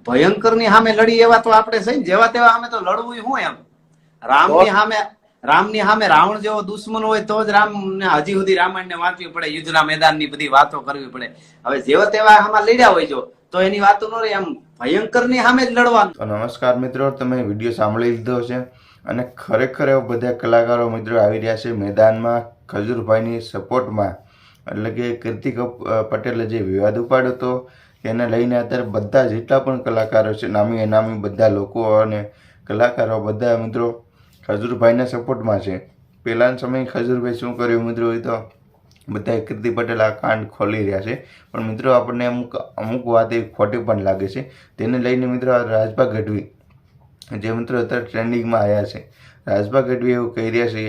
ભયંકર ની સામે લડી એવા તો આપણે છે ને, જેવા તેવા સામે તો લડવું શું એમ. રામની સામે રાવણ જેવો દુશ્મન હોય તો જ રામ ને હજી સુધી રામાયણ ને વાંચવી પડે, યુદ્ધના મેદાન ની બધી વાતો કરવી પડે. હવે જેવા તેવા આમાં લડ્યા હોય જો તો એની વાતો ન રહે, એમ ભયંકર ની સામે જ લડવાનું. તો નમસ્કાર મિત્રો, તમે વિડીયો સાંભળી લીધો છે અને ખરેખર એવા બધા કલાકારો મિત્રો આવી રહ્યા છે મેદાનમાં ખજૂરભાઈની સપોર્ટમાં. એટલે કે કીર્તિ પટેલે જે વિવાદ ઉપાડ્યો હતો તેને લઈને અત્યારે બધા જેટલા પણ કલાકારો છે, નામી અનામી બધા લોકો અને કલાકારો બધા મિત્રો ખજૂરભાઈના સપોર્ટમાં છે. પહેલાના સમયે ખજૂરભાઈ શું કર્યું મિત્રો, એ તો બધા કીર્તિ પટેલ આ કાંડ ખોલી રહ્યા છે. પણ મિત્રો આપણને અમુક વાત એ ખોટી પણ લાગે છે. તેને લઈને મિત્રો રાજભા ગઢવી જે મિત્રો અત્યારે ટ્રેન્ડિંગમાં આવ્યા છે, રાજભા ગઢવી એવું કહી રહ્યા છે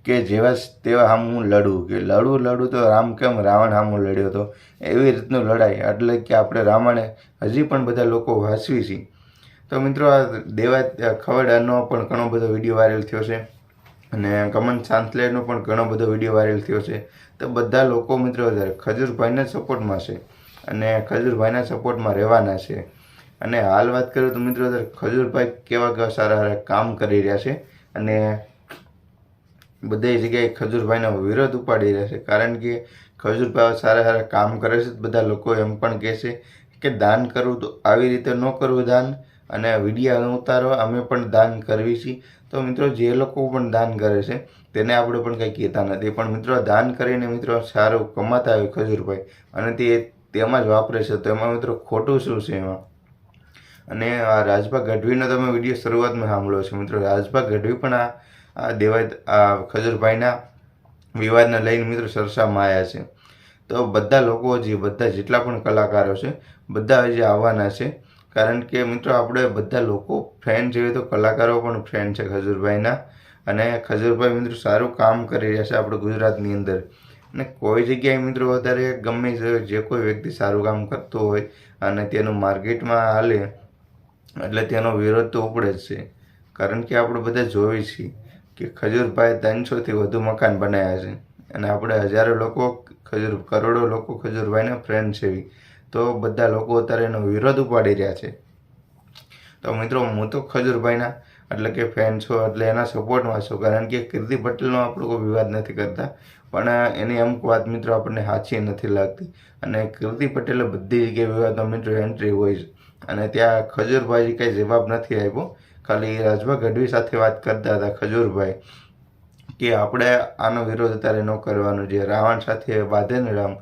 કે જેવા તેવા હામ હું લડું, કે લડું તો રામ કેમ રાવણ હામું લડ્યો હતો એવી રીતનું લડાય. એટલે કે આપણે રામાયણ હજી પણ બધા લોકો વાંચવી છે. તો મિત્રો આ દેવા ખવડાનો પણ ઘણો બધો વિડીયો વાયરલ થયો છે અને કમન સાંતલેનો પણ ઘણો બધો વિડીયો વાયરલ થયો છે. તો બધા લોકો મિત્રો ખજૂરભાઈના સપોર્ટમાં છે અને ખજૂરભાઈના સપોર્ટમાં રહેવાના છે. અને હાલ વાત કરું તો મિત્રો ખજૂરભાઈ કેવા સારા કામ કરી રહ્યા છે અને બધી જગ્યાએ ખજૂરભાઈનો વિરોધ ઉપાડી રહ્યા છે. કારણ કે ખજૂરભાઈ સારા કામ કરે છે. બધા લોકો એમ પણ કહે છે કે દાન કરવું તો આવી રીતે ન કરવું દાન, અને વિડીયો ઉતારો અમે પણ દાન કરવી છીએ. તો મિત્રો જે લોકો પણ દાન કરે છે તેને આપણે પણ કંઈ કહેતા નથી, પણ મિત્રો દાન કરીને મિત્રો સારું કમાતા હોય ખજૂરભાઈ અને તેમાં જ વાપરે છે. તો એમાં મિત્રો ખોટું શું છે એમાં. અને આ રાજભા ગઢવીનો તમે વિડીયો શરૂઆતમાં સાંભળ્યો છે મિત્રો, રાજભા ગઢવી પણ આ ખજૂરભાઈના વિવાદને લઈને મિત્રો ચર્ચામાં આવ્યા છે. તો બધા લોકો બધા જેટલા પણ કલાકારો છે બધા હજી આવવાના છે. કારણ કે મિત્રો આપણે બધા લોકો ફ્રેન્ડ જોઈએ તો કલાકારો પણ ફ્રેન્ડ છે ખજૂરભાઈના. અને ખજૂરભાઈ મિત્રો સારું કામ કરી રહ્યા છે આપણે ગુજરાતની અંદર. અને કોઈ જગ્યાએ મિત્રો વધારે ગમે જે કોઈ વ્યક્તિ સારું કામ કરતો હોય અને તેનું માર્કેટમાં હાલે એટલે તેનો વિરોધ તો ઉપડે જ છે. કારણ કે આપણે બધા જોઈએ છીએ કે ખજૂરભાઈ 300થી વધુ મકાન બનાવ્યા છે અને આપણે હજારો લોકો કરોડો લોકો ખજૂરભાઈના ફ્રેન્ડ છે. તો બધા લોકો અત્યારે એનો વિરોધ ઉપાડી રહ્યા છે. તો મિત્રો હું તો ખજૂરભાઈના એટલે કે ફેન છો એટલે એના સપોર્ટમાં છું. કારણ કે કીર્તિ પટેલનો આપણો કોઈ વિવાદ નથી કરતા, પણ એની અમુક વાત મિત્રો આપણને સાચી નથી લાગતી. અને કીર્તિ પટેલે બધી જગ્યાએ વિવાદમાં મિત્રો એન્ટ્રી હોય છે અને ત્યાં ખજૂરભાઈ કંઈ જવાબ નથી આપ્યો. ખાલી રાજભા ગઢવી સાથે વાત કરતા હતા ખજૂરભાઈ કે આપણે આનો વિરોધ અત્યારે ન કરવાનો, જે રાવણ સાથે બાંધે ને રામ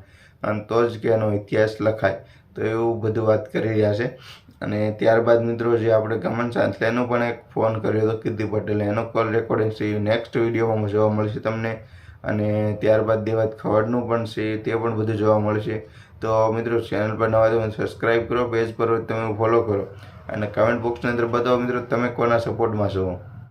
અને તો જ કે એનો ઇતિહાસ લખાય. તો એવું બધું વાત કરી રહ્યા છે. અને ત્યારબાદ મિત્રો જે આપણે ગમન સાંથલેનો પણ એક ફોન કર્યો હતો કીર્તિ પટેલે, એનો કોલ રેકોર્ડિંગ છે નેક્સ્ટ વિડીયોમાં જોવા મળશે તમને. અને ત્યારબાદ દેવાત ખવડનું પણ છે તે પણ બધું જોવા મળશે. તો મિત્રો ચેનલ પર નવા તમે સબસ્ક્રાઈબ કરો, પેજ પર તમે ફોલો કરો અને કમેન્ટ બોક્સની અંદર બતાવો મિત્રો તમે કોના સપોર્ટમાં છો.